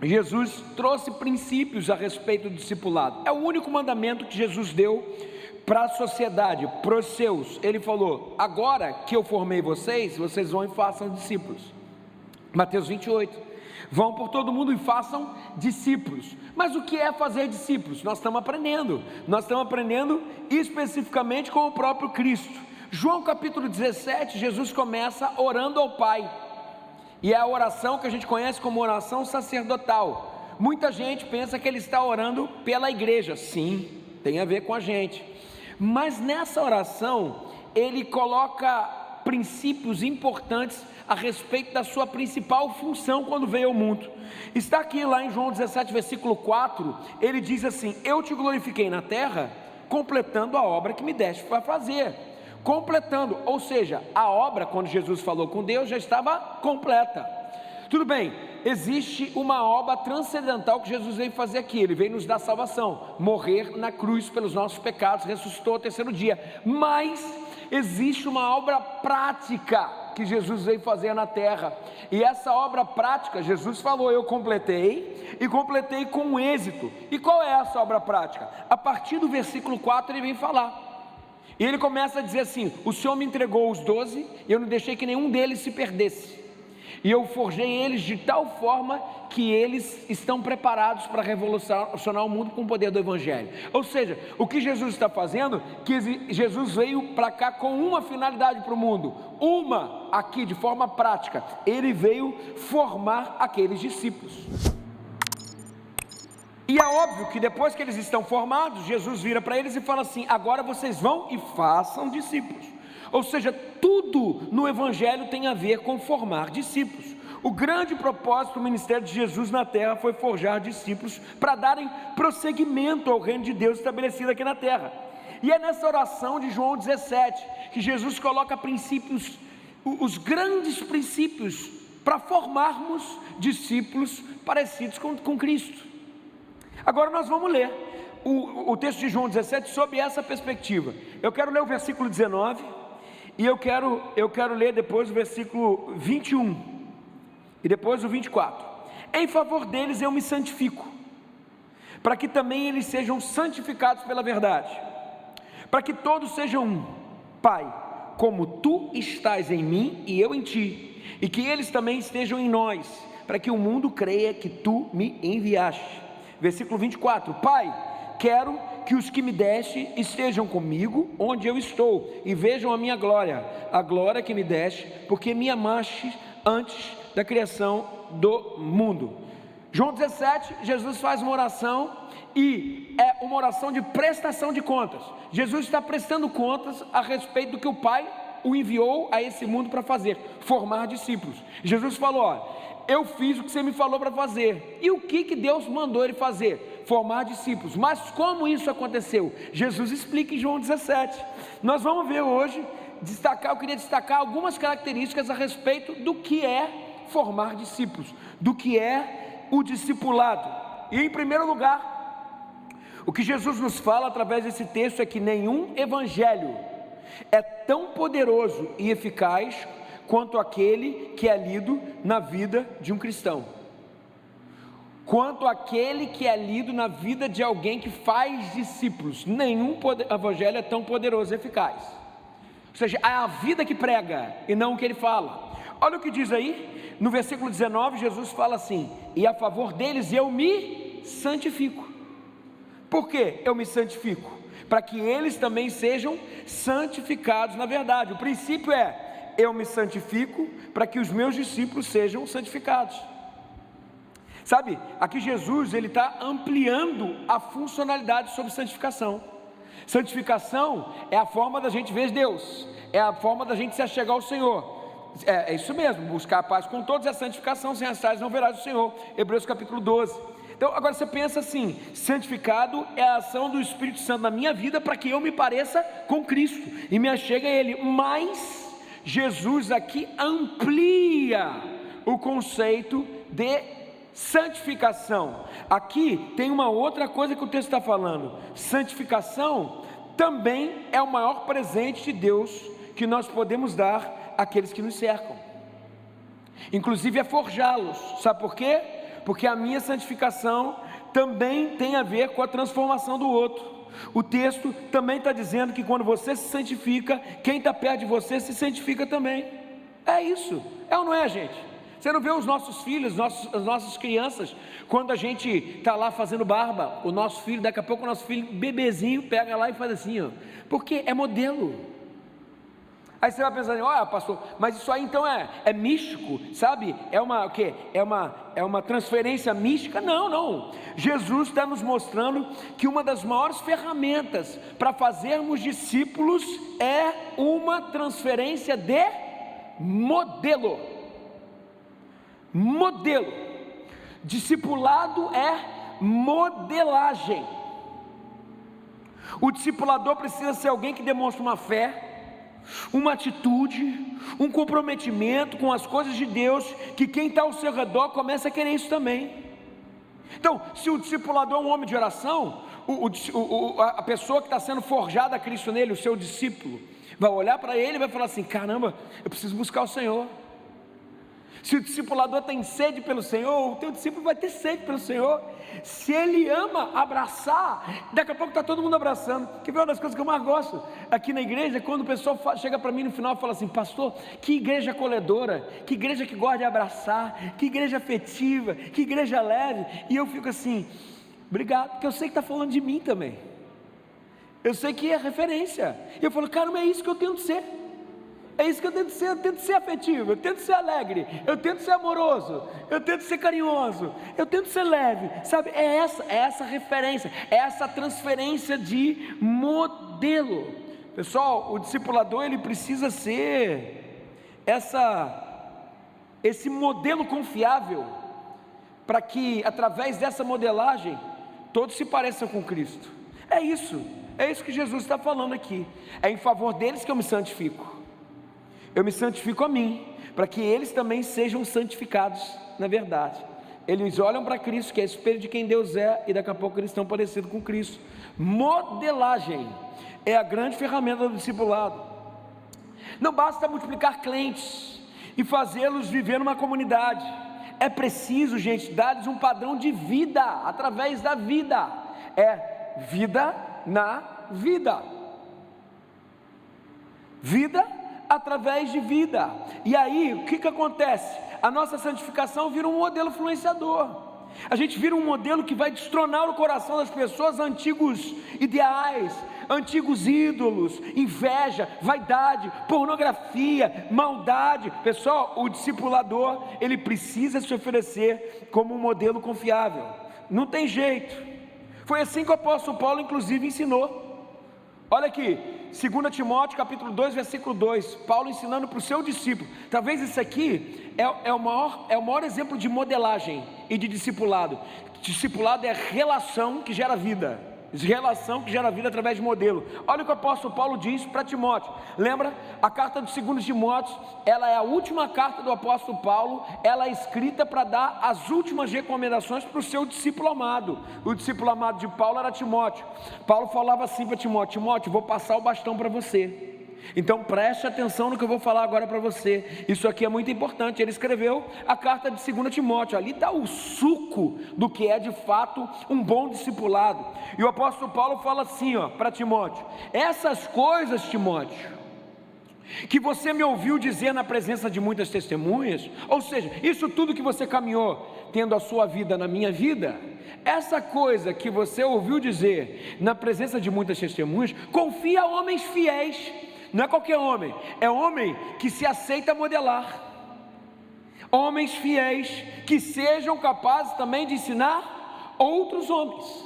Jesus trouxe princípios a respeito do discipulado. É o único mandamento que Jesus deu para a sociedade, para os seus. Ele falou: agora que eu formei vocês, vocês vão e façam discípulos. Mateus 28, vão por todo mundo e façam discípulos. Mas o que é fazer discípulos? Nós estamos aprendendo especificamente com o próprio Cristo. João capítulo 17, Jesus começa orando ao Pai, e é a oração que a gente conhece como oração sacerdotal. Muita gente pensa que ele está orando pela igreja. Sim, tem a ver com a gente, mas nessa oração ele coloca princípios importantes a respeito da sua principal função quando veio ao mundo. Está aqui lá em João 17 versículo 4, ele diz assim: eu te glorifiquei na terra, completando a obra que me deste para fazer. Completando, ou seja, a obra, quando Jesus falou com Deus, já estava completa. Tudo bem, existe uma obra transcendental que Jesus veio fazer aqui. Ele veio nos dar salvação, morrer na cruz pelos nossos pecados, ressuscitou ao terceiro dia. Mas existe uma obra prática que Jesus veio fazer na terra, e essa obra prática, Jesus falou: eu completei, e completei com êxito. E qual é essa obra prática? A partir do versículo 4 ele vem falar, e ele começa a dizer assim: o Senhor me entregou os 12, e eu não deixei que nenhum deles se perdesse, e eu forjei eles de tal forma que eles estão preparados para revolucionar o mundo com o poder do Evangelho. Ou seja, o que Jesus está fazendo, que Jesus veio para cá com uma finalidade para o mundo, uma aqui de forma prática, ele veio formar aqueles discípulos. E é óbvio que depois que eles estão formados, Jesus vira para eles e fala assim: agora vocês vão e façam discípulos. Ou seja, tudo no Evangelho tem a ver com formar discípulos. O grande propósito do ministério de Jesus na terra foi forjar discípulos para darem prosseguimento ao reino de Deus estabelecido aqui na terra. E é nessa oração de João 17 que Jesus coloca princípios, os grandes princípios para formarmos discípulos parecidos com Cristo. Agora nós vamos ler o texto de João 17 sob essa perspectiva. Eu quero ler o versículo 19 e eu quero ler depois o versículo 21 e depois o 24. Em favor deles eu me santifico, para que também eles sejam santificados pela verdade, para que todos sejam um. Pai, como tu estás em mim e eu em ti, e que eles também estejam em nós, para que o mundo creia que tu me enviaste. Versículo 24. Pai, quero que os que me deste estejam comigo onde eu estou, e vejam a minha glória, a glória que me deste, porque me amaste antes da criação do mundo. João 17, Jesus faz uma oração, e é uma oração de prestação de contas. Jesus está prestando contas a respeito do que o Pai o enviou a esse mundo para fazer, formar discípulos. Jesus falou: ó, eu fiz o que você me falou para fazer. E o que Deus mandou ele fazer? Formar discípulos. Mas como isso aconteceu? Jesus explica em João 17. Nós vamos ver hoje, eu queria destacar algumas características a respeito do que é formar discípulos, do que é o discipulado. E em primeiro lugar, o que Jesus nos fala através desse texto é que nenhum evangelho é tão poderoso e eficaz quanto aquele que é lido na vida de um cristão, quanto aquele que é lido na vida de alguém que faz discípulos. Nenhum evangelho é tão poderoso e eficaz. Ou seja, é a vida que prega e não o que ele fala. Olha o que diz aí, no versículo 19, Jesus fala assim: e a favor deles eu me santifico. Por que eu me santifico? Para que eles também sejam santificados na verdade. O princípio é: eu me santifico para que os meus discípulos sejam santificados. Sabe, aqui Jesus ele está ampliando a funcionalidade sobre santificação. Santificação é a forma da gente ver Deus, é a forma da gente se achegar ao Senhor. É isso mesmo, buscar a paz com todos, é a santificação, sem as tais não verás o Senhor. Hebreus capítulo 12. Então agora você pensa assim: santificado é a ação do Espírito Santo na minha vida para que eu me pareça com Cristo e me achegue a Ele. Mas Jesus aqui amplia o conceito de santificação. Aqui tem uma outra coisa que o texto está falando: santificação também é o maior presente de Deus que nós podemos dar àqueles que nos cercam, inclusive é forjá-los. Sabe por quê? porque a minha santificação também tem a ver com a transformação do outro. O texto também está dizendo que quando você se santifica, quem está perto de você se santifica também. É isso, é ou não é, gente? Você não vê os nossos filhos, as nossas crianças, quando a gente está lá fazendo barba, o nosso filho, daqui a pouco o nosso filho bebezinho pega lá e faz assim, ó, porque é modelo. Aí você vai pensando, olha pastor, mas isso aí então é místico, sabe? É uma o quê? É uma transferência mística? Não. Jesus está nos mostrando que uma das maiores ferramentas para fazermos discípulos é uma transferência de modelo. Discipulado é modelagem. O discipulador precisa ser alguém que demonstra uma fé, uma atitude, um comprometimento com as coisas de Deus, que quem está ao seu redor começa a querer isso também. Então, se o discipulador é um homem de oração, a pessoa que está sendo forjada a Cristo nele, o seu discípulo, vai olhar para ele e vai falar assim: caramba, eu preciso buscar o Senhor. Se o discipulador tem sede pelo Senhor, o teu discípulo vai ter sede pelo Senhor. Se ele ama abraçar, daqui a pouco está todo mundo abraçando. Que é uma das coisas que eu mais gosto aqui na igreja, quando o pessoal chega para mim no final e fala assim: pastor, que igreja acolhedora, que igreja que gosta de abraçar, que igreja afetiva, que igreja leve. E eu fico assim: obrigado, porque eu sei que está falando de mim também, eu sei que é referência. E eu falo: caramba, é isso que eu tenho de ser. É isso que eu tento ser. Eu tento ser afetivo, eu tento ser alegre, eu tento ser amoroso, eu tento ser carinhoso, eu tento ser leve, sabe? É essa referência, é essa transferência de modelo. Pessoal, o discipulador, ele precisa ser esse modelo confiável, para que através dessa modelagem todos se pareçam com Cristo. É isso que Jesus está falando aqui. É em favor deles que eu me santifico. Eu me santifico a mim, para que eles também sejam santificados na verdade. Eles olham para Cristo, que é espelho de quem Deus é, e daqui a pouco eles estão parecidos com Cristo. Modelagem é a grande ferramenta do discipulado. Não basta multiplicar crentes e fazê-los viver numa comunidade. É preciso, gente, dar-lhes um padrão de vida, através da vida. É vida na vida. Vida através de vida. E aí, o que acontece? A nossa santificação vira um modelo influenciador. A gente vira um modelo que vai destronar o coração das pessoas antigos ideais, antigos ídolos, inveja, vaidade, pornografia, maldade. Pessoal, o discipulador, ele precisa se oferecer como um modelo confiável. Não tem jeito. Foi assim que o apóstolo Paulo inclusive ensinou. Olha aqui, 2 Timóteo capítulo 2, versículo 2, Paulo ensinando para o seu discípulo. Talvez isso aqui é o maior exemplo de modelagem e de discipulado. Discipulado é relação que gera vida. Relação que gera vida através de modelo. Olha o que o apóstolo Paulo diz para Timóteo. Lembra? A carta de 2 Timóteo, ela é a última carta do apóstolo Paulo. Ela é escrita para dar as últimas recomendações para o seu discípulo amado. O discípulo amado de Paulo era Timóteo. Paulo falava assim para Timóteo: Timóteo, vou passar o bastão para você, então preste atenção no que eu vou falar agora para você. Isso aqui é muito importante. Ele escreveu a carta de 2 Timóteo. Ali está o suco do que é de fato um bom discipulado. E o apóstolo Paulo fala assim para Timóteo: essas coisas, Timóteo, que você me ouviu dizer na presença de muitas testemunhas, ou seja, isso tudo que você caminhou tendo a sua vida na minha vida, essa coisa que você ouviu dizer na presença de muitas testemunhas, confia a homens fiéis. Não é qualquer homem, é homem que se aceita modelar, homens fiéis, que sejam capazes também de ensinar outros homens.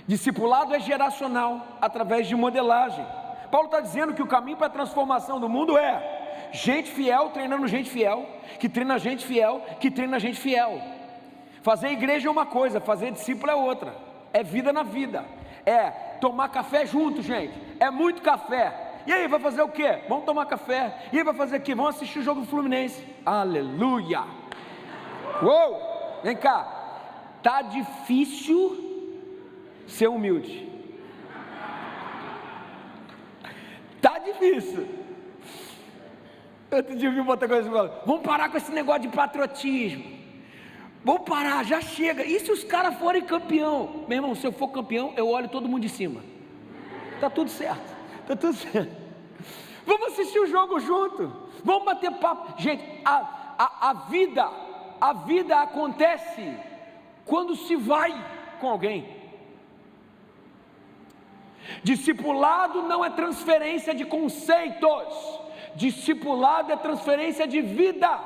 Discipulado é geracional, através de modelagem. Paulo está dizendo que o caminho para a transformação do mundo é gente fiel treinando gente fiel, que treina gente fiel, que treina gente fiel. Fazer igreja é uma coisa, fazer discípulo é outra. É vida na vida, é tomar café junto, gente, é muito café. E aí, vai fazer o quê? Vamos tomar café. E aí, vai fazer o quê? Vamos assistir o jogo do Fluminense. Aleluia. Uou, vem cá. Tá difícil ser humilde. Tá difícil. Outro dia eu vi outra coisa e falei: vamos parar com esse negócio de patriotismo. Vou parar, já chega. E se os caras forem campeão? Meu irmão, se eu for campeão, eu olho todo mundo de cima. Tá tudo certo, tá tudo certo. Vamos assistir o jogo junto, vamos bater papo. Gente, a vida acontece quando se vai com alguém. Discipulado não é transferência de conceitos, discipulado é transferência de vida.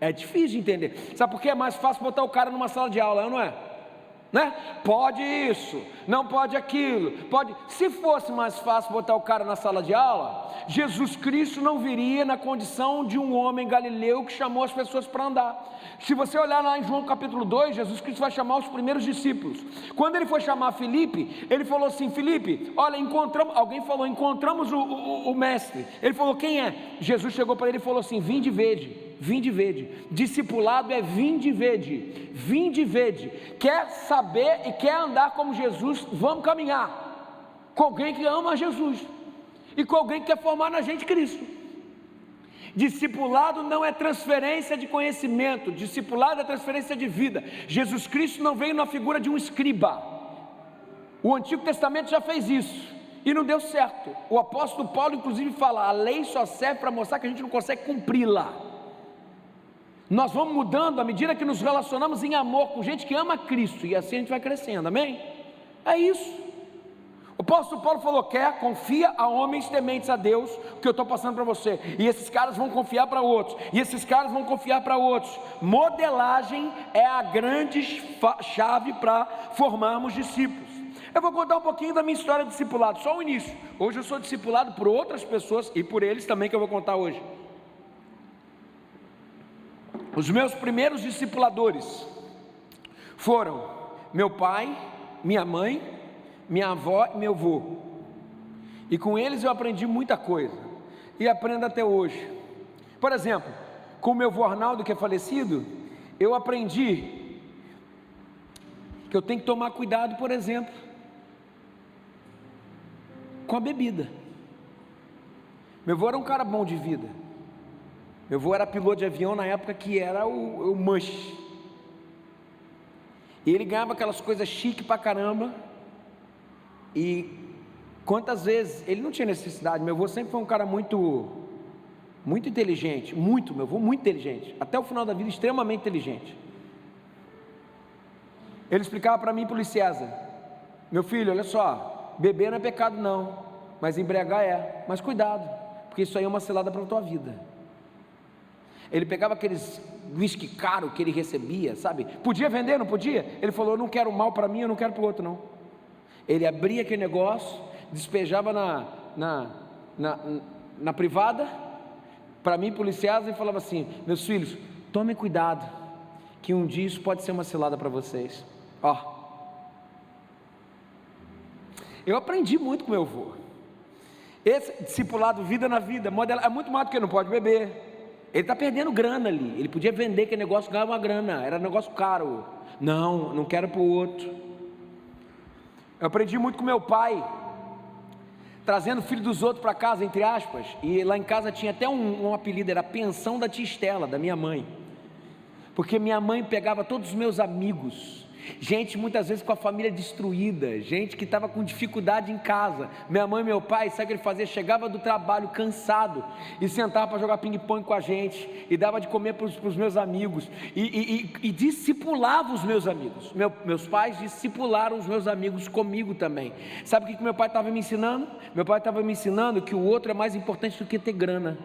É difícil de entender. Sabe por que é mais fácil botar o cara numa sala de aula, não é? Né? Pode isso, não pode aquilo, pode. Se fosse mais fácil botar o cara na sala de aula, Jesus Cristo não viria na condição de um homem galileu que chamou as pessoas para andar. Se você olhar lá em João capítulo 2, Jesus Cristo vai chamar os primeiros discípulos. Quando ele foi chamar Filipe, ele falou assim: Filipe, olha, encontramos, alguém falou, encontramos o mestre. Ele falou: quem é? Jesus chegou para ele e falou assim: vinde e vede. Vinde e vede. Discipulado é vinde e vede. Vinde e vede. Quer saber e quer andar como Jesus? Vamos caminhar com alguém que ama Jesus e com alguém que quer formar na gente Cristo. Discipulado não é transferência de conhecimento, discipulado é transferência de vida. Jesus Cristo não veio na figura de um escriba. O Antigo Testamento já fez isso e não deu certo. O apóstolo Paulo inclusive fala: a lei só serve para mostrar que a gente não consegue cumpri-la. Nós vamos mudando à medida que nos relacionamos em amor com gente que ama Cristo, e assim a gente vai crescendo, amém? É isso. O apóstolo Paulo falou: confia a homens tementes a Deus, o que eu estou passando para você, e esses caras vão confiar para outros, e esses caras vão confiar para outros. Modelagem é a grande chave para formarmos discípulos. Eu vou contar um pouquinho da minha história de discipulado, só o início. Hoje eu sou discipulado por outras pessoas, e por eles também, que eu vou contar hoje. Os meus primeiros discipuladores foram meu pai, minha mãe, minha avó e meu avô. E com eles eu aprendi muita coisa, e aprendo até hoje. Por exemplo, com o meu avô Arnaldo, que é falecido, eu aprendi que eu tenho que tomar cuidado, por exemplo, com a bebida. Meu avô era um cara bom de vida. Meu avô era piloto de avião na época que era o Mush. E ele ganhava aquelas coisas chique pra caramba. E quantas vezes, ele não tinha necessidade. Meu avô sempre foi um cara muito inteligente, meu avô muito inteligente, até o final da vida extremamente inteligente. Ele explicava para mim e para o Luiz César: meu filho, olha só, beber não é pecado não, mas embriagar é. Mas cuidado, porque isso aí é uma cilada para a tua vida. Ele pegava aqueles whisky caro que ele recebia, sabe? Podia vender, não podia? Ele falou: eu não quero mal para mim, eu não quero para o outro não. Ele abria aquele negócio, despejava na privada, para mim e para o Luiz César, e falava assim: meus filhos, tomem cuidado, que um dia isso pode ser uma cilada para vocês. Ó, eu aprendi muito com meu avô. Esse discipulado, vida na vida, modelo, é muito mais do que não pode beber. Ele está perdendo grana ali. Ele podia vender aquele negócio, ganhar uma grana, era um negócio caro. Não quero para o outro. Eu aprendi muito com meu pai, trazendo o filho dos outros para casa, entre aspas. E lá em casa tinha até um apelido, era a pensão da tia Estela, da minha mãe. Porque minha mãe pegava todos os meus amigos, gente muitas vezes com a família destruída, gente que estava com dificuldade em casa. Minha mãe e meu pai, sabe o que ele fazia? Chegava do trabalho cansado e sentava para jogar ping-pong com a gente, e dava de comer para os meus amigos, e discipulava os meus amigos. Meus pais discipularam os meus amigos comigo também. Sabe o que meu pai estava me ensinando? Meu pai estava me ensinando que o outro é mais importante do que ter grana,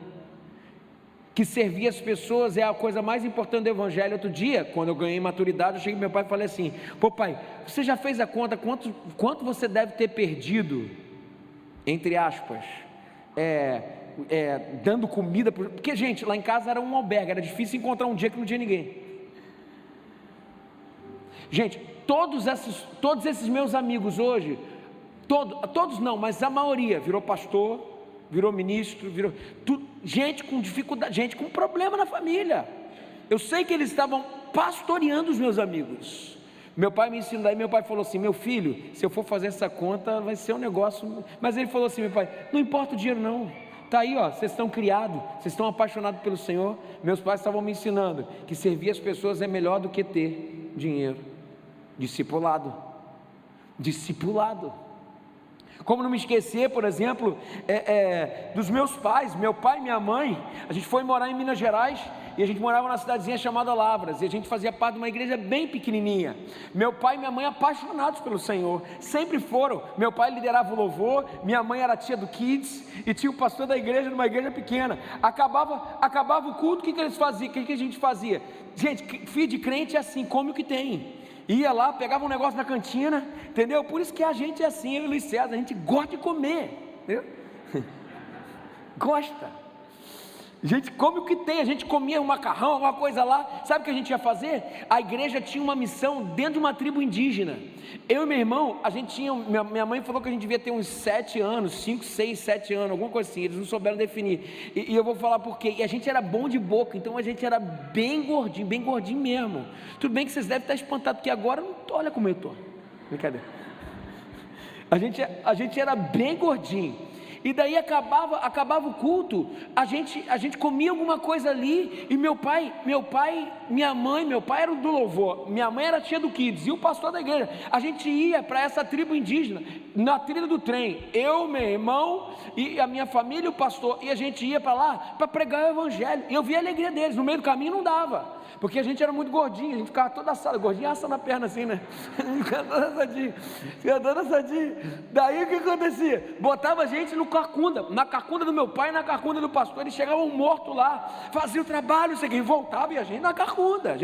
que servir as pessoas é a coisa mais importante do evangelho. Outro dia, quando eu ganhei maturidade, eu cheguei para meu pai e falei assim: pô pai, você já fez a conta, quanto você deve ter perdido, entre aspas, dando comida, porque gente, lá em casa era um albergue, era difícil encontrar um dia que não tinha ninguém. Gente, todos esses meus amigos hoje, todos não, mas a maioria virou pastor, virou ministro, virou tudo, gente com dificuldade, gente com problema na família. Eu sei que eles estavam pastoreando os meus amigos. Meu pai me ensinou, daí meu pai falou assim: meu filho, se eu for fazer essa conta vai ser um negócio. Mas ele falou assim: meu pai, não importa o dinheiro não, Está aí, ó, vocês estão criados, vocês estão apaixonados pelo Senhor. Meus pais estavam me ensinando que servir as pessoas é melhor do que ter dinheiro. Discipulado. Como não me esquecer, por exemplo, dos meus pais, meu pai e minha mãe. A gente foi morar em Minas Gerais e a gente morava numa cidadezinha chamada Lavras, e a gente fazia parte de uma igreja bem pequenininha. Meu pai e minha mãe apaixonados pelo Senhor, sempre foram. Meu pai liderava o louvor, minha mãe era tia do Kids e tinha o pastor da igreja numa igreja pequena. Acabava o culto, o que eles faziam? O que a gente fazia? Gente, filho de crente é assim, come o que tem. Ia lá, pegava um negócio na cantina, entendeu? Por isso que a gente é assim, eu e o Luiz César, a gente gosta de comer, entendeu? Gosta. A gente come o que tem, a gente comia um macarrão, alguma coisa lá. Sabe o que a gente ia fazer? A igreja tinha uma missão dentro de uma tribo indígena. Eu e meu irmão, a gente tinha, minha mãe falou que a gente devia ter uns 7 anos, 5, 6, 7 anos, alguma coisa assim, eles não souberam definir, e eu vou falar por quê. E a gente era bom de boca, então a gente era bem gordinho mesmo. Tudo bem que vocês devem estar espantados, porque agora, olha como eu estou, brincadeira. A gente era bem gordinho. E daí acabava o culto, a gente comia alguma coisa ali, e meu pai, meu pai era do louvor, minha mãe era tia do Kids, e o pastor da igreja. A gente ia para essa tribo indígena, na trilha do trem, eu, meu irmão, e a minha família e o pastor, e a gente ia para lá, para pregar o evangelho, e eu via a alegria deles. No meio do caminho não dava, porque a gente era muito gordinho, a gente ficava toda assada, gordinho assando a perna assim, né? Ficava toda assadinho. Daí o que acontecia? Botava a gente na carcunda do meu pai e na carcunda do pastor. Eles chegavam mortos lá, faziam o trabalho, não sei o que, voltava, e a gente na carcunda,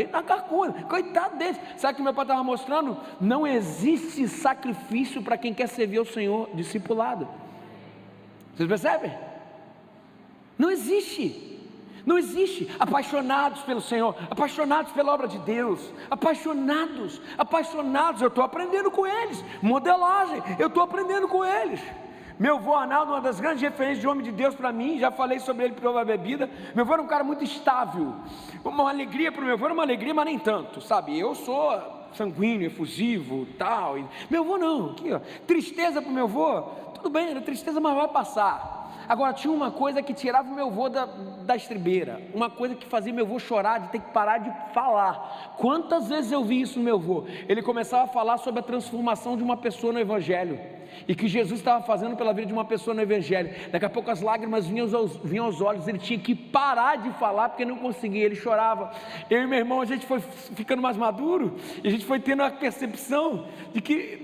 coitado deles. Sabe o que meu pai estava mostrando? Não existe sacrifício para quem quer servir ao Senhor discipulado. Vocês percebem? Não existe. Apaixonados pelo Senhor, apaixonados pela obra de Deus, apaixonados, eu estou aprendendo com eles, modelagem, eu estou aprendendo com eles. Meu avô Arnaldo, uma das grandes referências de homem de Deus para mim, já falei sobre ele pela bebida. Meu avô era um cara muito estável, uma alegria para o meu avô, era uma alegria, mas nem tanto, sabe? Eu sou sanguíneo, efusivo, tal, meu avô não, aqui ó, tristeza para o meu avô, tudo bem, era tristeza, mas vai passar. Agora tinha uma coisa que tirava o meu avô da estribeira, uma coisa que fazia meu avô chorar, de ter que parar de falar. Quantas vezes eu vi isso no meu avô? Ele começava a falar sobre a transformação de uma pessoa no evangelho, e que Jesus estava fazendo pela vida de uma pessoa no evangelho. Daqui a pouco as lágrimas vinham aos olhos, ele tinha que parar de falar, porque não conseguia, ele chorava. Eu e meu irmão, a gente foi ficando mais maduro, e a gente foi tendo a percepção de que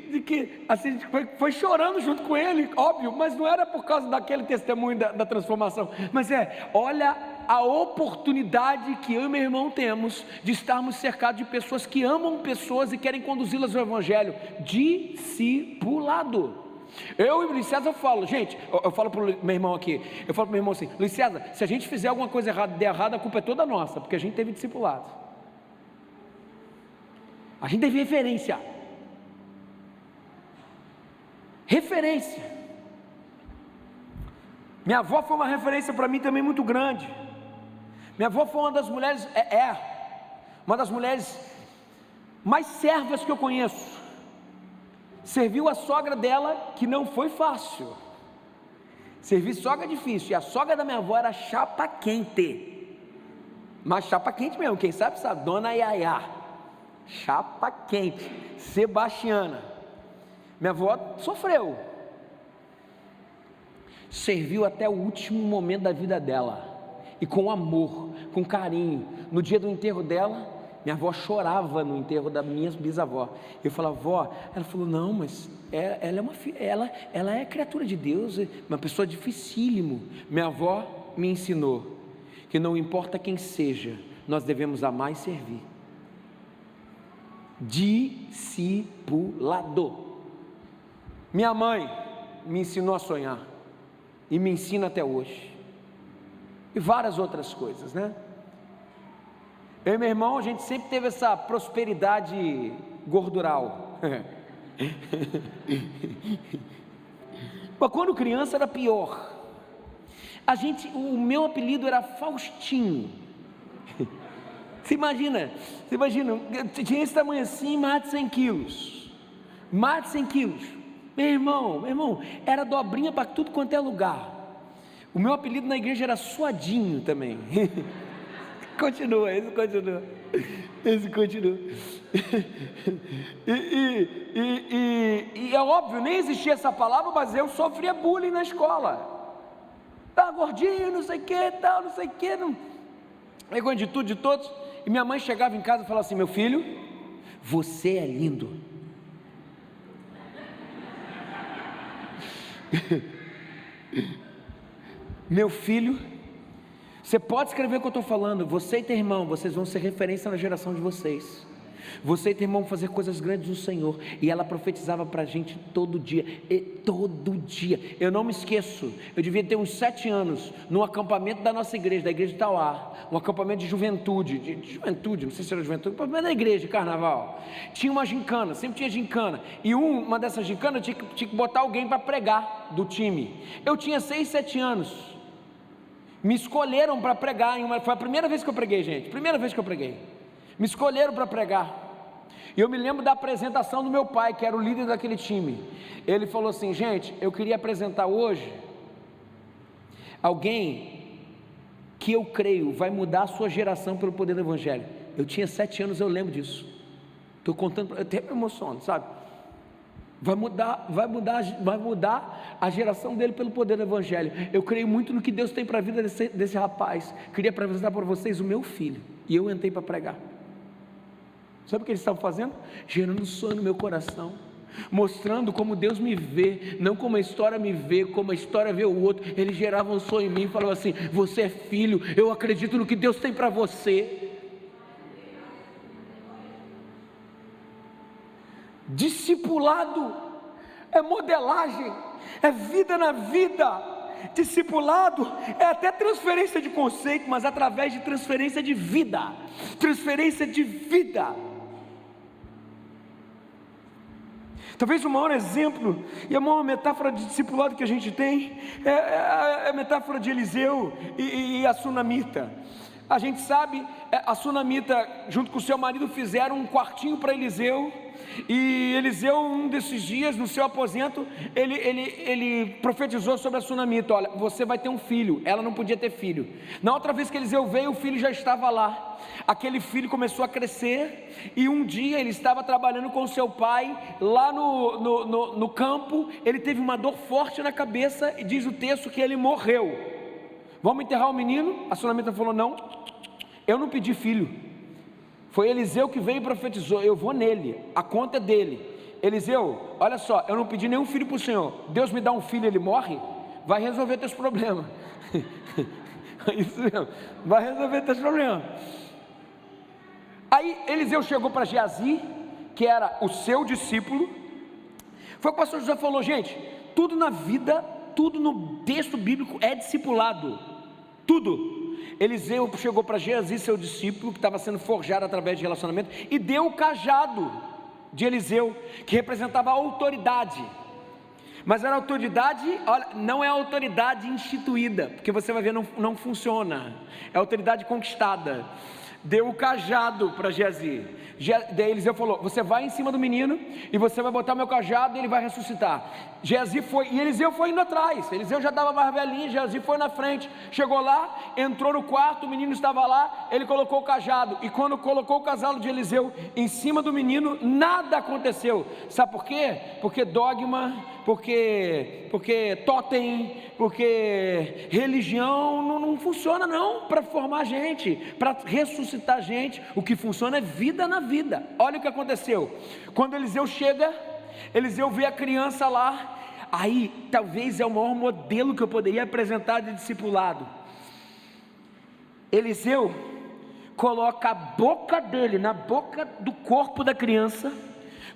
assim, a gente foi chorando junto com ele, óbvio, mas não era por causa daquele testemunho da transformação, mas olha a oportunidade que eu e meu irmão temos de estarmos cercados de pessoas que amam pessoas e querem conduzi-las ao evangelho. Discipulado. Eu e o Luiz César falo, gente, eu falo para o meu irmão aqui, eu falo para o meu irmão assim: Luiz César, se a gente fizer alguma coisa errada, der errado, a culpa é toda nossa, porque a gente teve discipulado, a gente teve referência. Minha avó foi uma referência para mim também muito grande. Minha avó foi uma das mulheres, uma das mulheres mais servas que eu conheço. Serviu a sogra dela, que não foi fácil. Servir sogra é difícil, e a sogra da minha avó era chapa quente, mas chapa quente mesmo, quem sabe, Dona Yaya, chapa quente, Sebastiana. Minha avó sofreu, serviu até o último momento da vida dela, e com amor, com carinho. No dia do enterro dela, minha avó chorava no enterro da minha bisavó. Eu falava: vó, ela falou: não, mas ela é criatura de Deus, uma pessoa dificílimo. Minha avó me ensinou que não importa quem seja, nós devemos amar e servir. Discipulado. Minha mãe me ensinou a sonhar, e me ensina até hoje, e várias outras coisas, né? Eu e meu irmão, a gente sempre teve essa prosperidade gordural. Mas quando criança era pior. O meu apelido era Faustinho. Você imagina, tinha esse tamanho assim, mais de 100 quilos. Meu irmão, era dobrinha para tudo quanto é lugar. O meu apelido na igreja era Suadinho também. Continua. E é óbvio, nem existia essa palavra, mas eu sofria bullying na escola. Tá gordinho, não sei o que, tal, não sei o que. Vergonha de tudo, de todos. E minha mãe chegava em casa e falava assim: meu filho, você é lindo. Meu filho, você pode escrever o que eu estou falando. Você e teu irmão, vocês vão ser referência na geração de vocês. Você e teu irmão vão fazer coisas grandes no Senhor. E ela profetizava para a gente todo dia. Eu não me esqueço. Eu devia ter uns 7 anos, num acampamento da nossa igreja, da igreja de Tauá, um acampamento de juventude, não sei se era juventude, mas da igreja, de carnaval. Tinha uma gincana, sempre tinha gincana. E uma dessas gincanas tinha que botar alguém para pregar do time. Eu tinha 6, 7 anos. Me escolheram para pregar, foi a primeira vez que eu preguei, gente, me escolheram para pregar, e eu me lembro da apresentação do meu pai, que era o líder daquele time. Ele falou assim: gente, eu queria apresentar hoje alguém que eu creio vai mudar a sua geração pelo poder do Evangelho. Eu tinha 7 anos, eu lembro disso, estou contando, eu até me emociono, sabe? Vai mudar a geração dele pelo poder do Evangelho. Eu creio muito no que Deus tem para a vida desse rapaz. Queria apresentar para vocês o meu filho. E eu entrei para pregar. Sabe o que eles estavam fazendo? Gerando sonho no meu coração, mostrando como Deus me vê, não como a história me vê, como a história vê o outro. Eles geravam um sonho em mim e falavam assim: você é filho, eu acredito no que Deus tem para você. Discipulado é modelagem, é vida na vida. Discipulado é até transferência de conceito, mas através de transferência de vida. Talvez o maior exemplo e a maior metáfora de discipulado que a gente tem é a metáfora de Eliseu e a sunamita. A gente sabe, a sunamita junto com o seu marido fizeram um quartinho para Eliseu. E Eliseu, um desses dias, no seu aposento, ele profetizou sobre a sunamita: olha, você vai ter um filho. Ela não podia ter filho. Na outra vez que Eliseu veio, o filho já estava lá. Aquele filho começou a crescer, e um dia ele estava trabalhando com seu pai, lá no campo. Ele teve uma dor forte na cabeça, e diz o texto que ele morreu. Vamos enterrar o menino? A sunamita falou: não, eu não pedi filho. Foi Eliseu que veio e profetizou: eu vou nele, a conta é dele. Eliseu, olha só, eu não pedi nenhum filho para o Senhor. Deus me dá um filho, ele morre, vai resolver teus problemas. Isso mesmo, vai resolver teus problemas. Aí Eliseu chegou para Geazi, que era o seu discípulo. Foi o que o pastor José falou: gente, tudo na vida, tudo no texto bíblico é discipulado, tudo. Eliseu chegou para Geazi, seu discípulo, que estava sendo forjado através de relacionamento, e deu o cajado de Eliseu, que representava a autoridade. Mas era autoridade, olha, não é autoridade instituída, porque você vai ver, não funciona, é autoridade conquistada. Deu o cajado para Geazi. Daí Eliseu falou: você vai em cima do menino e você vai botar meu cajado e ele vai ressuscitar. Geazi foi, e Eliseu foi indo atrás. Eliseu já estava mais velhinho, Geazi foi na frente. Chegou lá, entrou no quarto, o menino estava lá, ele colocou o cajado. E quando colocou o cajado de Eliseu em cima do menino, nada aconteceu. Sabe por quê? Porque dogma, porque totem, porque religião não funciona não para formar gente, para ressuscitar gente. O que funciona é vida na vida. Olha o que aconteceu. Quando Eliseu chega, Eliseu vê a criança lá. Aí talvez é o maior modelo que eu poderia apresentar de discipulado. Eliseu coloca a boca dele na boca do corpo da criança,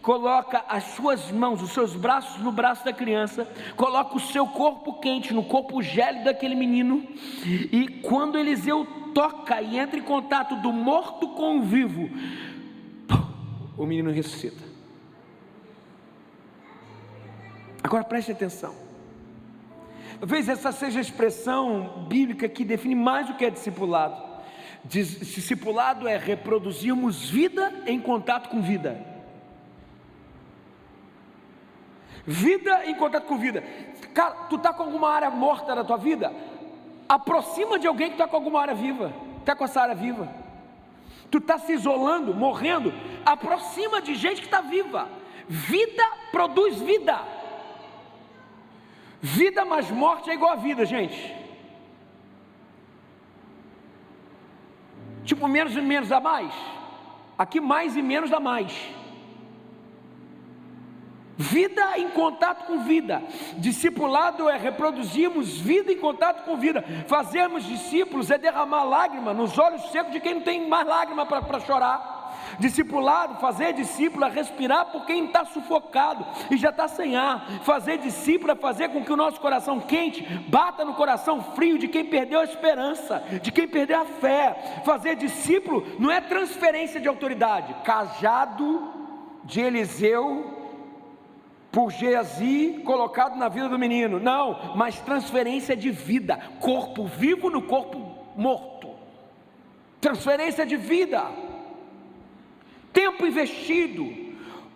coloca as suas mãos, os seus braços no braço da criança, coloca o seu corpo quente no corpo gélido daquele menino. E quando Eliseu toca e entra em contato do morto com o vivo, o menino ressuscita. Agora preste atenção. Talvez essa seja a expressão bíblica que define mais o que é discipulado. Discipulado é reproduzirmos vida em contato com vida. Vida em contato com vida. Cara, tu está com alguma área morta na tua vida? aproxima de alguém que está com alguma área viva, está com essa área viva. Tu está se isolando, morrendo, aproxima de gente que está viva. Vida produz vida. Vida mais morte é igual a vida, gente. Tipo, menos e menos dá mais. Aqui mais e menos dá mais. Vida em contato com vida. Discipulado é reproduzirmos vida em contato com vida. Fazermos discípulos é derramar lágrima nos olhos secos de quem não tem mais lágrima para chorar. Discipulado, fazer discípulo é respirar por quem está sufocado e já está sem ar. Fazer discípulo é fazer com que o nosso coração quente bata no coração frio de quem perdeu a esperança, de quem perdeu a fé. Fazer discípulo não é transferência de autoridade. Cajado de Eliseu por Geazi colocado na vida do menino, não, mas transferência de vida, corpo vivo no corpo morto, transferência de vida, tempo investido,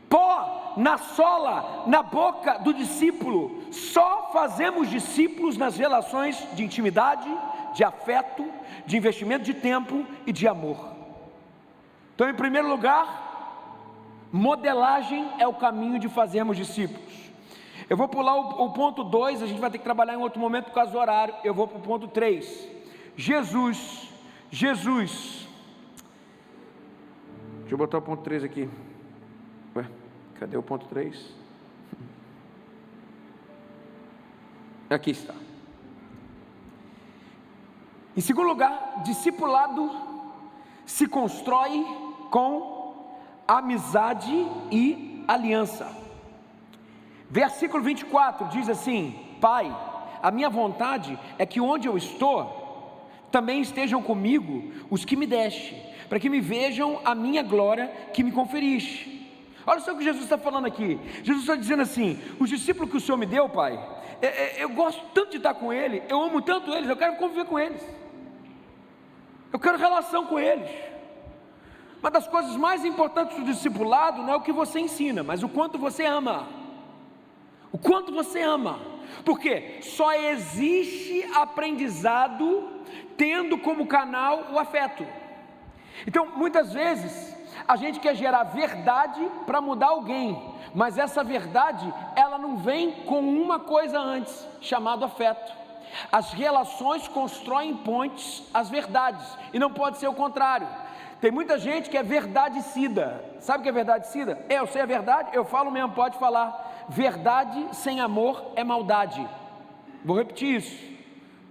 pó na sola, na boca do discípulo. Só fazemos discípulos nas relações de intimidade, de afeto, de investimento de tempo e de amor. Então, em primeiro lugar, modelagem é o caminho de fazermos discípulos. Eu vou pular o ponto 2, a gente vai ter que trabalhar em outro momento por causa do horário. Eu vou para o ponto 3. Jesus. Deixa eu botar o ponto 3 aqui. Ué, cadê o ponto 3? Aqui está. Em segundo lugar, discipulado se constrói com amizade e aliança. Versículo 24 diz assim: Pai, a minha vontade é que onde eu estou, também estejam comigo os que me deste, para que me vejam a minha glória que me conferiste. Olha só o que Jesus está falando aqui. Jesus está dizendo assim: os discípulos que o Senhor me deu, Pai, eu gosto tanto de estar com eles, eu amo tanto eles, eu quero conviver com eles, eu quero relação com eles. Uma das coisas mais importantes do discipulado não é o que você ensina, mas o quanto você ama. O quanto você ama. Porque só existe aprendizado tendo como canal o afeto. Então, muitas vezes, a gente quer gerar verdade para mudar alguém, mas essa verdade, ela não vem com uma coisa antes, chamado afeto. As relações constroem pontes às verdades, e não pode ser o contrário. Tem muita gente que é verdadecida. Sabe o que é verdadecida? Eu sei a verdade, eu falo mesmo, pode falar. Verdade sem amor é maldade. Vou repetir isso.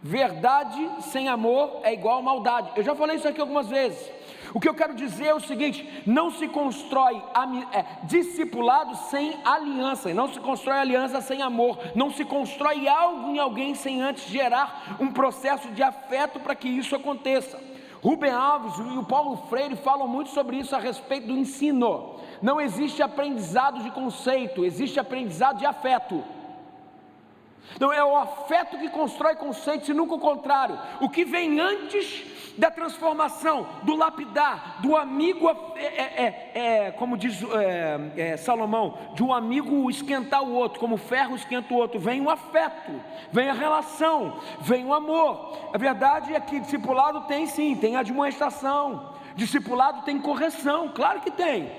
Verdade sem amor é igual a maldade. Eu já falei isso aqui algumas vezes. O que eu quero dizer é o seguinte: não se constrói discipulado sem aliança, não se constrói aliança sem amor, não se constrói algo em alguém sem antes gerar um processo de afeto para que isso aconteça. Rubem Alves e o Paulo Freire falam muito sobre isso a respeito do ensino. Não existe aprendizado de conceito, existe aprendizado de afeto. Não é o afeto que constrói conceitos e nunca o contrário. O que vem antes da transformação, do lapidar, do amigo, como diz Salomão, de um amigo esquentar o outro, como o ferro esquenta o outro, vem o afeto, vem a relação, vem o amor. A verdade é que discipulado tem sim, tem admoestação, discipulado tem correção, claro que tem.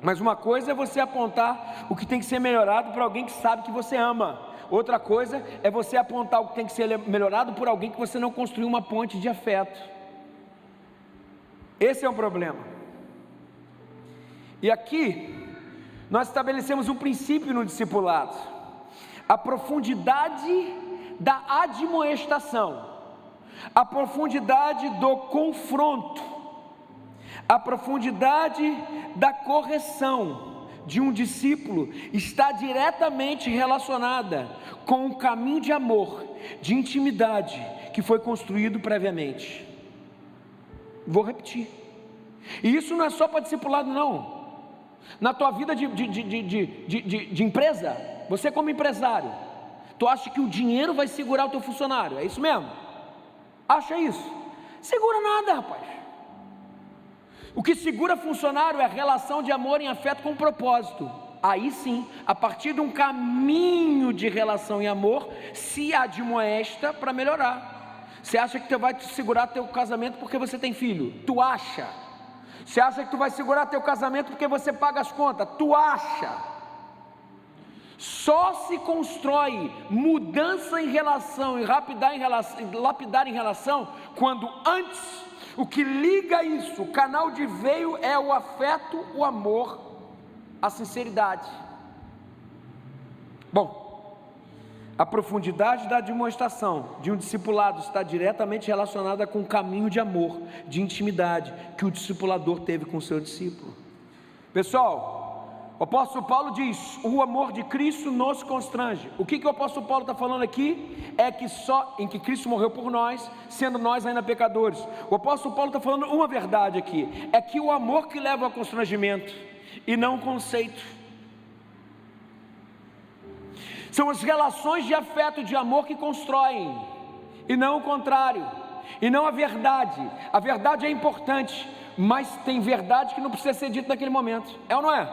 Mas uma coisa é você apontar o que tem que ser melhorado para alguém que sabe que você ama. Outra coisa é você apontar o que tem que ser melhorado por alguém que você não construiu uma ponte de afeto. Esse é o problema. E aqui nós estabelecemos um princípio no discipulado: a profundidade da admoestação, a profundidade do confronto, a profundidade da correção de um discípulo está diretamente relacionada com um caminho de amor, de intimidade que foi construído previamente. Vou repetir. E isso não é só para discipulado, não. Na tua vida de empresa, você como empresário, tu acha que o dinheiro vai segurar o teu funcionário? É isso mesmo? Acha isso? Segura nada, rapaz. O que segura funcionário é a relação de amor e afeto com propósito. Aí sim, a partir de um caminho de relação e amor, se admoesta para melhorar. Você acha que tu vai segurar teu casamento porque você tem filho? Tu acha? Você acha que tu vai segurar teu casamento porque você paga as contas? Tu acha? Só se constrói mudança em relação e lapidar em relação quando antes o que liga isso, o canal de veio é o afeto, o amor, a sinceridade. Bom, a profundidade da demonstração de um discipulado está diretamente relacionada com o caminho de amor, de intimidade que o discipulador teve com o seu discípulo. Pessoal, o apóstolo Paulo diz: o amor de Cristo nos constrange. O que o apóstolo Paulo está falando aqui é que só em que Cristo morreu por nós, sendo nós ainda pecadores. O apóstolo Paulo está falando uma verdade aqui, é que o amor que leva ao constrangimento e não o conceito. São as relações de afeto e de amor que constroem, e não o contrário, e não a verdade. A verdade é importante, mas tem verdade que não precisa ser dita naquele momento, é ou não é?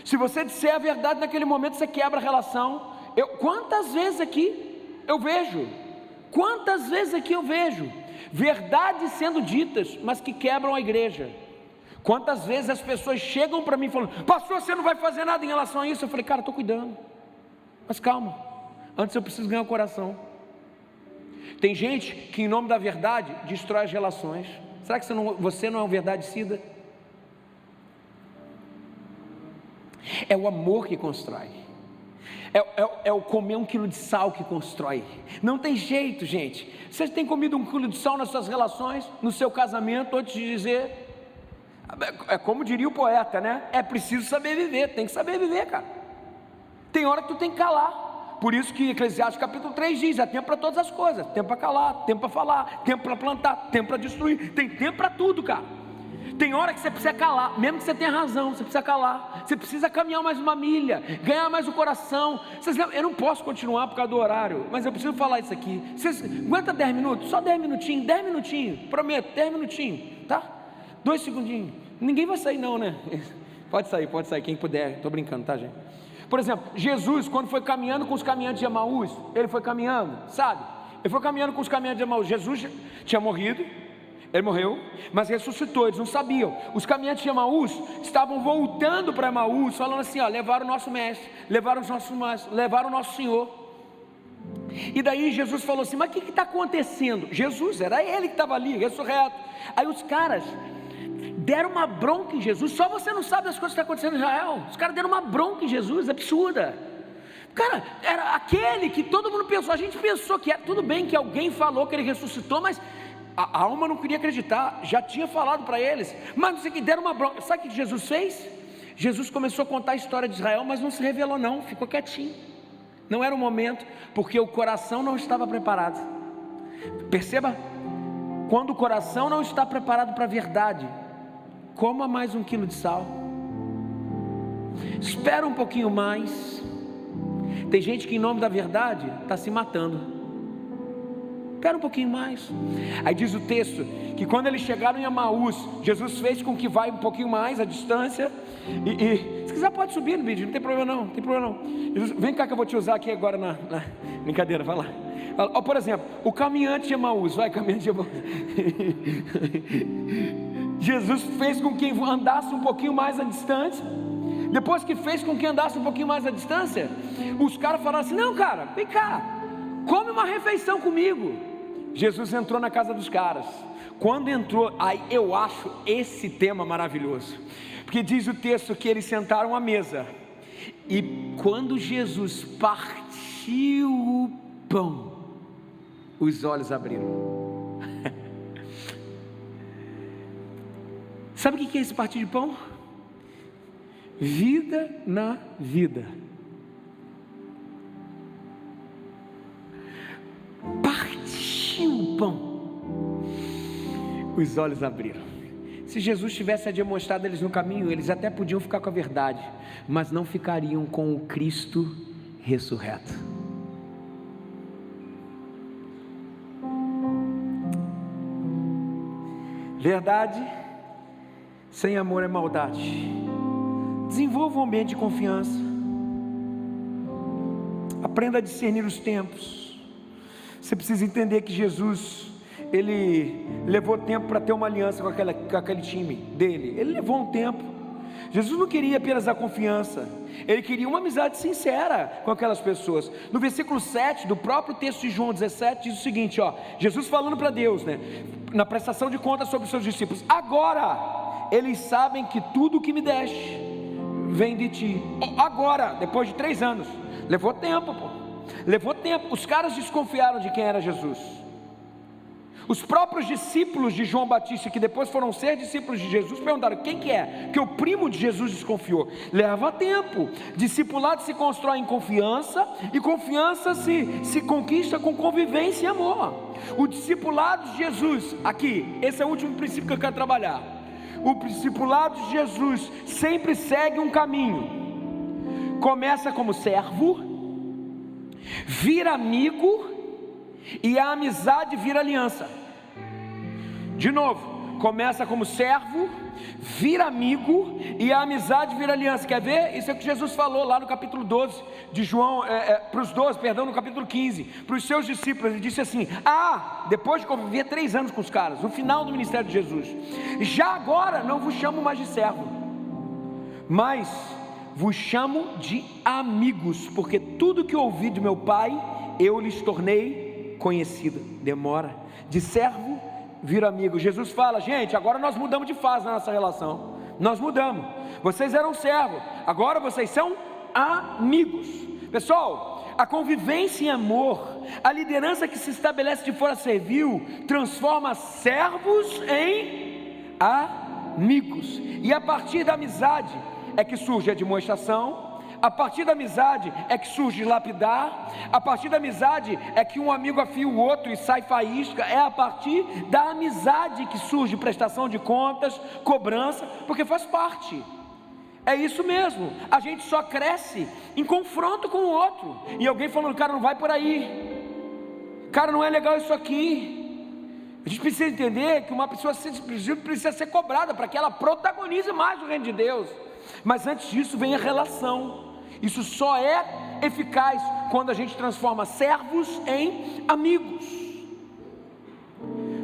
Se você disser a verdade naquele momento, você quebra a relação. Quantas vezes aqui eu vejo verdades sendo ditas, mas que quebram a igreja. Quantas vezes as pessoas chegam para mim falando: pastor, você não vai fazer nada em relação a isso? Eu falei: cara, estou cuidando, mas calma, antes eu preciso ganhar o coração. Tem gente que em nome da verdade destrói as relações. Será que você não é um verdadecida? É o amor que constrói, é o comer 1 quilo de sal que constrói. Não tem jeito, gente. Você tem comido 1 quilo de sal nas suas relações, no seu casamento, antes de dizer, é como diria o poeta, né? É preciso saber viver, tem que saber viver, cara. Tem hora que tu tem que calar. Por isso que Eclesiastes capítulo 3 diz: há tempo para todas as coisas, tempo para calar, tempo para falar, tempo para plantar, tempo para destruir, tem tempo para tudo, cara. Tem hora que você precisa calar, mesmo que você tenha razão, você precisa calar. Você precisa caminhar mais uma milha, ganhar mais o coração. Vocês lembram? Eu não posso continuar por causa do horário, mas eu preciso falar isso aqui. Vocês aguenta 10 minutos? Só 10 minutinhos, prometo, 10 minutinhos, tá? 2 segundinhos, ninguém vai sair não, né? Pode sair, quem puder, estou brincando, tá, gente? Por exemplo, Jesus, quando foi caminhando com os caminhantes de Emaús, ele foi caminhando, sabe? Ele foi caminhando com os caminhantes de Emaús. Jesus tinha morrido, ele morreu, mas ressuscitou, eles não sabiam. Os caminhantes de Emaús estavam voltando para Emaús, falando assim: ó, levaram o nosso mestre, levaram o nosso Senhor. E daí Jesus falou assim: mas o que está acontecendo? Jesus, era ele que estava ali, ressurreto. Aí os caras deram uma bronca em Jesus. Só você não sabe as coisas que estão acontecendo em Israel. Os caras deram uma bronca em Jesus, absurda. Cara, era aquele que todo mundo pensou. A gente pensou que era tudo bem, que alguém falou que ele ressuscitou, mas a alma não queria acreditar. Já tinha falado para eles, mas não sei o que, deram uma bronca. Sabe o que Jesus fez? Jesus começou a contar a história de Israel, mas não se revelou não, ficou quietinho. Não era o momento, porque o coração não estava preparado. Perceba, quando o coração não está preparado para a verdade, coma mais 1 quilo de sal, espera um pouquinho mais. Tem gente que em nome da verdade está se matando. Espera um pouquinho mais. Aí diz o texto que quando eles chegaram em Emaús, Jesus fez com que vai um pouquinho mais a distância. E se quiser pode subir no vídeo, não tem problema não, Jesus, vem cá que eu vou te usar aqui agora na brincadeira, vai lá. Ó, por exemplo, o caminhante de Emaús, caminhante de Emaús. Jesus fez com que andasse um pouquinho mais a distância. Depois que fez com que andasse um pouquinho mais a distância, os caras falaram assim: não, cara, vem cá, come uma refeição comigo. Jesus entrou na casa dos caras. Quando entrou, aí eu acho esse tema maravilhoso, porque diz o texto que eles sentaram à mesa, e quando Jesus partiu o pão, os olhos abriram. Sabe o que é esse partir de pão? Vida na vida. Partiu o pão, os olhos abriram. Se Jesus tivesse demonstrado eles no caminho, eles até podiam ficar com a verdade, mas não ficariam com o Cristo ressurreto. Verdade sem amor é maldade. Desenvolva um ambiente de confiança. Aprenda a discernir os tempos. Você precisa entender que Jesus, Ele levou tempo para ter uma aliança com aquele time dele. Ele levou um tempo. Jesus não queria apenas a confiança, Ele queria uma amizade sincera com aquelas pessoas. No versículo 7 do próprio texto de João 17 diz o seguinte, Jesus falando para Deus, na prestação de contas sobre os seus discípulos: agora eles sabem que tudo o que me deste vem de ti. Agora, depois de 3 anos, levou tempo, levou tempo. Os caras desconfiaram de quem era Jesus. Os próprios discípulos de João Batista, que depois foram ser discípulos de Jesus, perguntaram: quem que é? Que o primo de Jesus desconfiou. Leva tempo. Discipulado se constrói em confiança, e confiança se conquista com convivência e amor. O discipulado de Jesus, aqui, esse é o último princípio que eu quero trabalhar. O discipulado de Jesus sempre segue um caminho. Começa como servo, vira amigo, e a amizade vira aliança. De novo, começa como servo, vira amigo, e a amizade vira aliança. Quer ver? Isso é o que Jesus falou lá no capítulo 12 de João, para os 12, perdão, no capítulo 15, para os seus discípulos. Ele disse assim: depois de conviver 3 anos com os caras, no final do ministério de Jesus, já agora não vos chamo mais de servo, mas vos chamo de amigos, porque tudo que ouvi de meu Pai, eu lhes tornei conhecido. Demora. De servo vira amigo. Jesus fala: gente, agora nós mudamos de fase na nossa relação. Nós mudamos. Vocês eram servos, agora vocês são amigos. Pessoal, a convivência em amor, a liderança que se estabelece de fora servil, transforma servos em amigos. E a partir da amizade é que surge a demonstração. A partir da amizade é que surge lapidar. A partir da amizade é que um amigo afia o outro e sai faísca. É a partir da amizade que surge prestação de contas, cobrança, porque faz parte. É isso mesmo. A gente só cresce em confronto com o outro. E alguém falando: cara, não vai por aí, cara, não é legal isso aqui. A gente precisa entender que uma pessoa precisa ser cobrada para que ela protagonize mais o reino de Deus. Mas antes disso vem a relação. Isso só é eficaz quando a gente transforma servos em amigos.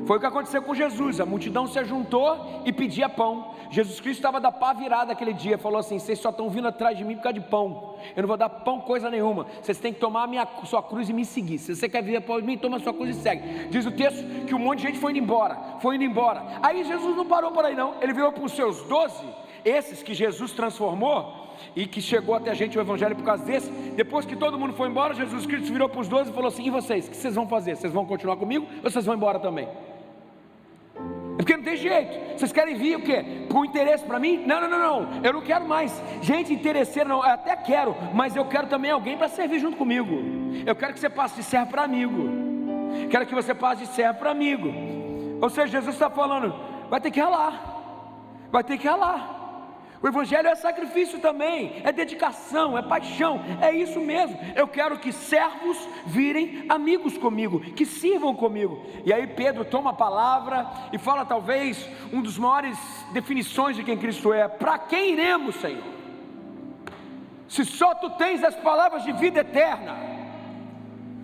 Foi o que aconteceu com Jesus. A multidão se ajuntou e pedia pão. Jesus Cristo estava da pá virada aquele dia. Falou assim: vocês só estão vindo atrás de mim por causa de pão. Eu não vou dar pão coisa nenhuma. Vocês têm que tomar sua cruz e me seguir. Se você quer viver após mim, toma a sua cruz e segue. Diz o texto que um monte de gente foi indo embora. Aí Jesus não parou por aí não. Ele virou para os seus 12, esses que Jesus transformou e que chegou até a gente o evangelho por causa desse. Depois que todo mundo foi embora, Jesus Cristo virou para os 12 e falou assim: e vocês, o que vocês vão fazer? Vocês vão continuar comigo ou vocês vão embora também? É porque não tem jeito. Vocês querem vir o quê? Por interesse para mim? Não, eu não quero mais gente interesseira não. Eu até quero, mas eu quero também alguém para servir junto comigo. Eu quero que você passe de servo para amigo. Quero que você passe de servo para amigo. Ou seja, Jesus está falando: vai ter que ralar. Vai ter que ralar. O evangelho é sacrifício também, é dedicação, é paixão, é isso mesmo. Eu quero que servos virem amigos comigo, que sirvam comigo. E aí Pedro toma a palavra e fala talvez um dos maiores definições de quem Cristo é: para quem iremos, Senhor? Se só tu tens as palavras de vida eterna.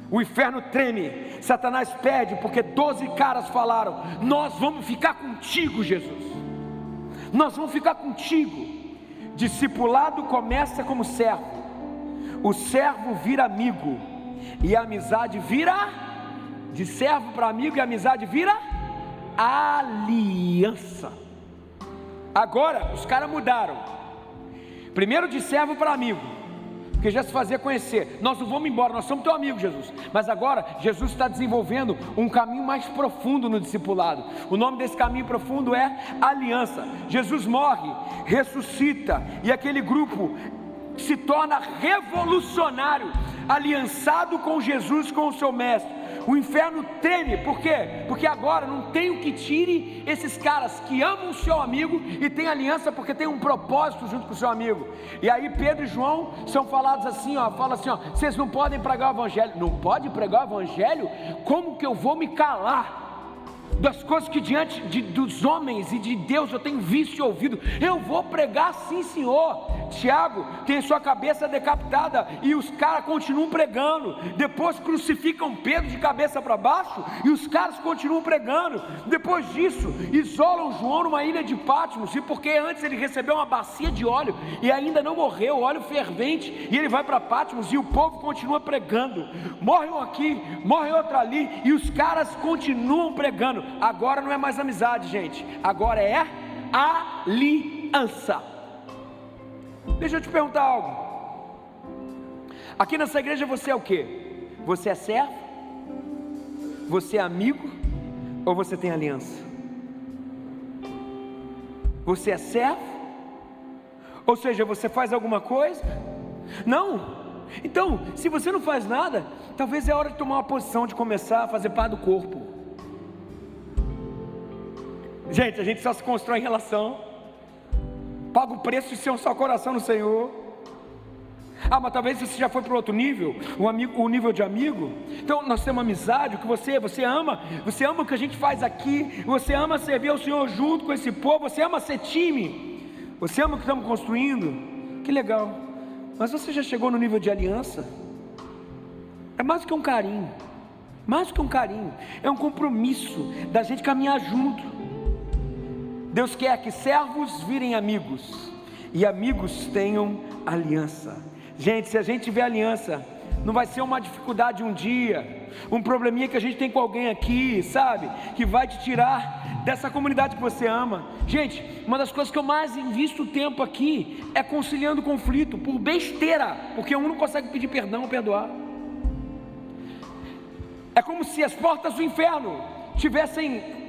O inferno treme, Satanás pede, porque 12 caras falaram: nós vamos ficar contigo, Jesus. Nós vamos ficar contigo. Discipulado começa como servo, o servo vira amigo, e a amizade vira, de servo para amigo, e a amizade vira aliança. Agora os caras mudaram. Primeiro de servo para amigo, porque já se fazia conhecer. Nós não vamos embora, nós somos teu amigo, Jesus. Mas agora Jesus está desenvolvendo um caminho mais profundo no discipulado. O nome desse caminho profundo é aliança. Jesus morre, ressuscita, e aquele grupo se torna revolucionário, aliançado com Jesus, com o seu mestre. O inferno treme, por quê? Porque agora não tem o que tire esses caras que amam o seu amigo e tem aliança porque tem um propósito junto com o seu amigo. E aí Pedro e João são falados assim, fala assim, vocês não podem pregar o evangelho. Não pode pregar o evangelho? Como que eu vou me calar das coisas que diante dos homens e de Deus eu tenho visto e ouvido? Eu vou pregar sim, Senhor. Tiago tem sua cabeça decapitada e os caras continuam pregando. Depois crucificam Pedro de cabeça para baixo e os caras continuam pregando. Depois disso, isolam João numa ilha de Patmos, e porque antes ele recebeu uma bacia de óleo e ainda não morreu, óleo fervente, e ele vai para Patmos e o povo continua pregando. Morre um aqui, morre outro ali, e os caras continuam pregando. Agora não é mais amizade, gente, agora é aliança. Deixa eu te perguntar algo. Aqui nessa igreja você é o quê? Você é servo? Você é amigo? Ou você tem aliança? Você é servo? Ou seja, você faz alguma coisa? Não. Então, se você não faz nada, talvez é hora de tomar uma posição, de começar a fazer parte do corpo. Gente, a gente só se constrói em relação. Paga o preço de ser um só coração no Senhor. Ah, mas talvez você já foi para outro nível, o nível de amigo. Então nós temos amizade, o que você ama o que a gente faz aqui, você ama servir ao Senhor junto com esse povo, você ama ser time, você ama o que estamos construindo. Que legal. Mas você já chegou no nível de aliança? É mais do que um carinho, mais do que um carinho, é um compromisso da gente caminhar junto. Deus quer que servos virem amigos e amigos tenham aliança. Gente, se a gente tiver aliança, não vai ser uma dificuldade um dia, um probleminha que a gente tem com alguém aqui, sabe, que vai te tirar dessa comunidade que você ama. Gente, uma das coisas que eu mais invisto tempo aqui é conciliando conflito, por besteira, porque um não consegue pedir perdão ou perdoar. É como se as portas do inferno tivessem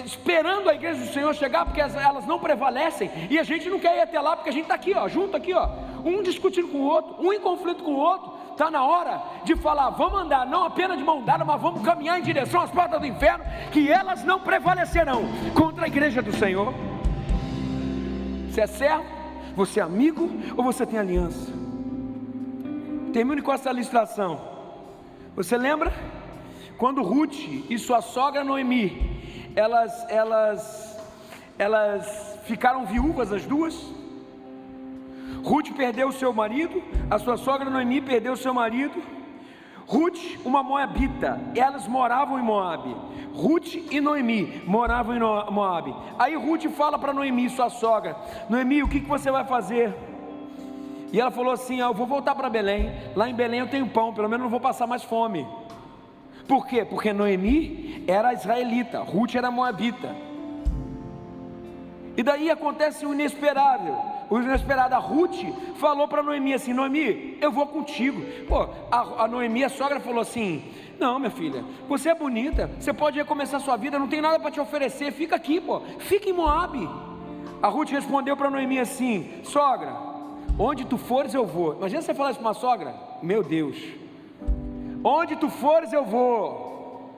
esperando a igreja do Senhor chegar, porque elas não prevalecem, e a gente não quer ir até lá, porque a gente está aqui, ó, junto aqui, ó, um discutindo com o outro, um em conflito com o outro. Está na hora de falar, vamos andar, não apenas de mão dada, mas vamos caminhar em direção às portas do inferno, que elas não prevalecerão contra a igreja do Senhor. Você é servo, você é amigo, ou você tem aliança? Termine com essa ilustração. Você lembra? Quando Ruth e sua sogra Noemi, elas ficaram viúvas as duas. Ruth perdeu o seu marido, a sua sogra Noemi perdeu o seu marido. Ruth, uma moabita, elas moravam em Moabe. Ruth e Noemi moravam em Moabe. Aí Ruth fala para Noemi, sua sogra: Noemi, o que você vai fazer? E ela falou assim: eu vou voltar para Belém, lá em Belém eu tenho pão, pelo menos não vou passar mais fome. Por quê? Porque Noemi era israelita, Ruth era moabita. E daí acontece o inesperado. A Ruth falou para Noemi assim: Noemi, eu vou contigo. Pô, a Noemi, a sogra, falou assim: não, minha filha, você é bonita, você pode recomeçar a sua vida, não tem nada para te oferecer, fica aqui, pô, fica em Moabe. A Ruth respondeu para Noemi assim: sogra, onde tu fores eu vou. Imagina você falar isso para uma sogra. Meu Deus. Onde tu fores eu vou,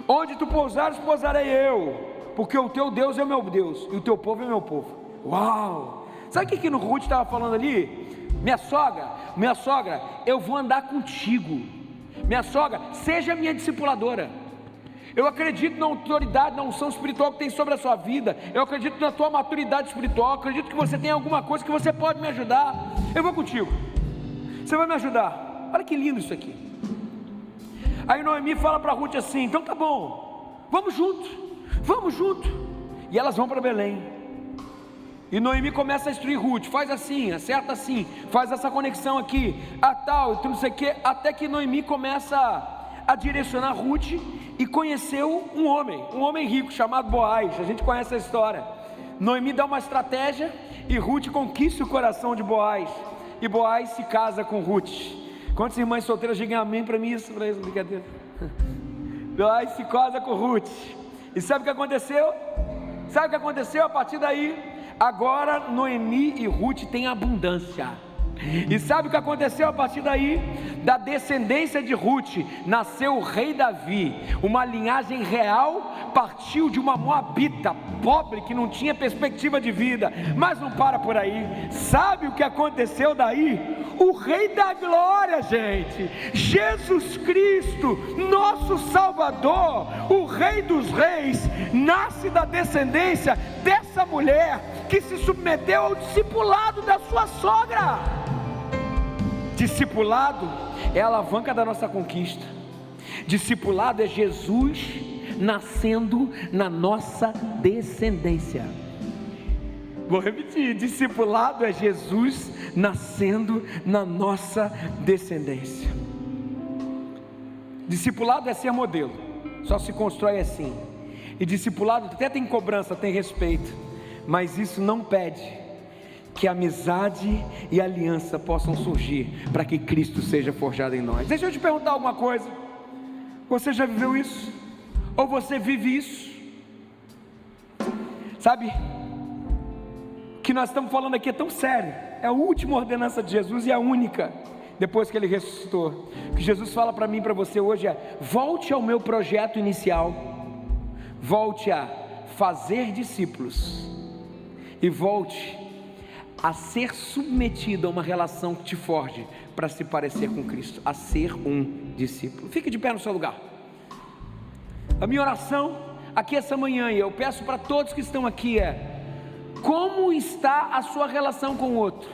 onde tu pousares pousarei eu, porque o teu Deus é o meu Deus e o teu povo é o meu povo. Uau! Sabe o que no Ruth estava falando ali? Minha sogra, eu vou andar contigo. Minha sogra, seja minha discipuladora. Eu acredito na autoridade, na unção espiritual que tem sobre a sua vida. Eu acredito na tua maturidade espiritual. Eu acredito que você tem alguma coisa que você pode me ajudar. Eu vou contigo, você vai me ajudar. Olha que lindo isso aqui. Aí Noemi fala para Ruth assim: então tá bom, vamos junto. E elas vão para Belém. E Noemi começa a instruir Ruth: faz assim, acerta assim, faz essa conexão aqui, tal, não sei o que. Até que Noemi começa a direcionar Ruth e conheceu um homem rico chamado Boaz. A gente conhece a história. Noemi dá uma estratégia e Ruth conquista o coração de Boaz. E Boaz se casa com Ruth. Quantas irmãs solteiras digam amém para mim? Isso, brincadeira. Boaz se casa com Ruth. E sabe o que aconteceu? A partir daí, agora Noemi e Ruth têm abundância. E sabe o que aconteceu a partir daí? Da descendência de Ruth nasceu o rei Davi. Uma linhagem real partiu de uma moabita pobre que não tinha perspectiva de vida. Mas não para por aí. Sabe o que aconteceu daí? O rei da glória, gente, Jesus Cristo, nosso Salvador, o rei dos reis, nasce da descendência dessa mulher que se submeteu ao discipulado da sua sogra. Discipulado é a alavanca da nossa conquista. Discipulado é Jesus nascendo na nossa descendência. Vou repetir: discipulado é Jesus nascendo na nossa descendência. Discipulado é ser modelo, só se constrói assim. E discipulado até tem cobrança, tem respeito, mas isso não impede que amizade e aliança possam surgir para que Cristo seja forjado em nós. Deixa eu te perguntar alguma coisa: você já viveu isso? Ou você vive isso? Sabe, o que nós estamos falando aqui é tão sério. É a última ordenança de Jesus e a única depois que Ele ressuscitou. O que Jesus fala para mim e para você hoje é: volte ao meu projeto inicial, volte a fazer discípulos e volte a ser submetido a uma relação que te forje para se parecer com Cristo, a ser um discípulo. Fique de pé no seu lugar. A minha oração aqui essa manhã, e eu peço para todos que estão aqui, é: como está a sua relação com o outro?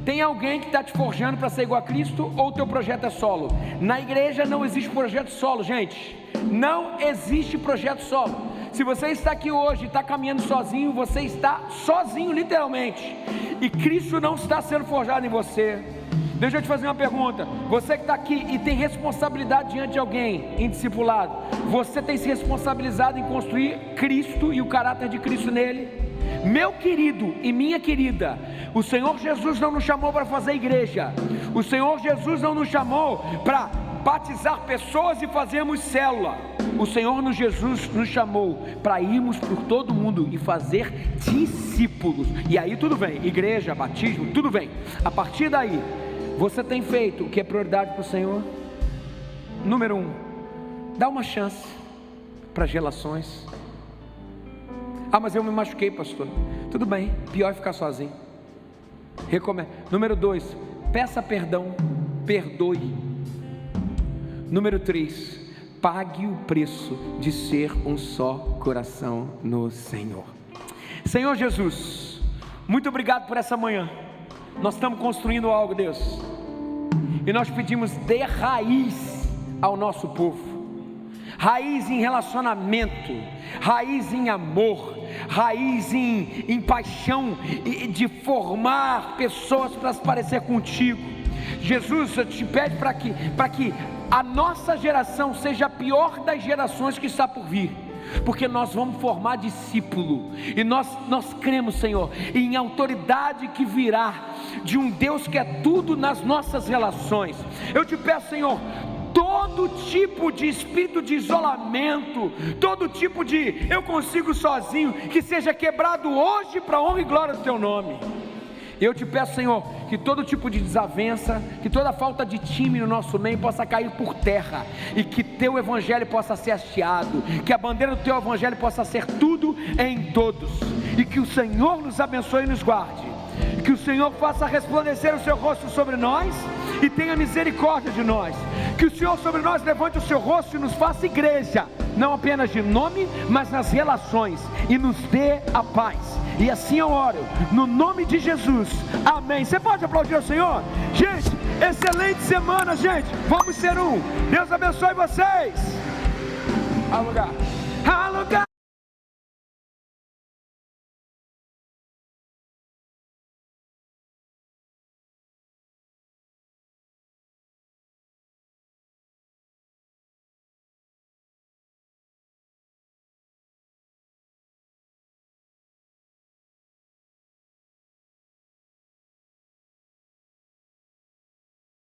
Tem alguém que está te forjando para ser igual a Cristo, ou o teu projeto é solo? Na igreja não existe projeto solo, gente. Não existe projeto solo. Se você está aqui hoje e está caminhando sozinho, você está sozinho literalmente, e Cristo não está sendo forjado em você. Deixa eu te fazer uma pergunta: você que está aqui e tem responsabilidade diante de alguém em discipulado, você tem se responsabilizado em construir Cristo e o caráter de Cristo nele? Meu querido e minha querida, o Senhor Jesus não nos chamou para fazer igreja, o Senhor Jesus não nos chamou para batizar pessoas e fazermos célula. O Senhor Jesus nos chamou para irmos por todo mundo e fazer discípulos. E aí tudo vem, igreja, batismo, tudo vem. A partir daí, você tem feito o que é prioridade para o Senhor? Número 1, dá uma chance para as relações. Ah, mas eu me machuquei, pastor. Tudo bem, pior é ficar sozinho. Recomendo. Número 2, peça perdão, perdoe. Número 3, pague o preço de ser um só coração no Senhor. Senhor Jesus, muito obrigado por essa manhã. Nós estamos construindo algo, Deus, e nós pedimos: dê raiz ao nosso povo. Raiz em relacionamento, raiz em amor, raiz em paixão, de formar pessoas para se parecer contigo. Jesus, eu te peço para que a nossa geração seja a pior das gerações que está por vir, porque nós vamos formar discípulo, e nós cremos, Senhor, em autoridade que virá de um Deus que é tudo nas nossas relações. Eu te peço, Senhor, todo tipo de espírito de isolamento, todo tipo de eu consigo sozinho, que seja quebrado hoje para a honra e glória do teu nome. Eu te peço, Senhor, que todo tipo de desavença, que toda falta de time no nosso meio possa cair por terra, e que teu evangelho possa ser hasteado, que a bandeira do teu evangelho possa ser tudo em todos, e que o Senhor nos abençoe e nos guarde, que o Senhor faça resplandecer o seu rosto sobre nós e tenha misericórdia de nós, que o Senhor sobre nós levante o seu rosto e nos faça igreja, não apenas de nome, mas nas relações, e nos dê a paz. E assim eu oro, no nome de Jesus, amém. Você pode aplaudir o Senhor? Gente, excelente semana, gente. Vamos ser um. Deus abençoe vocês. Há lugar. Há lugar.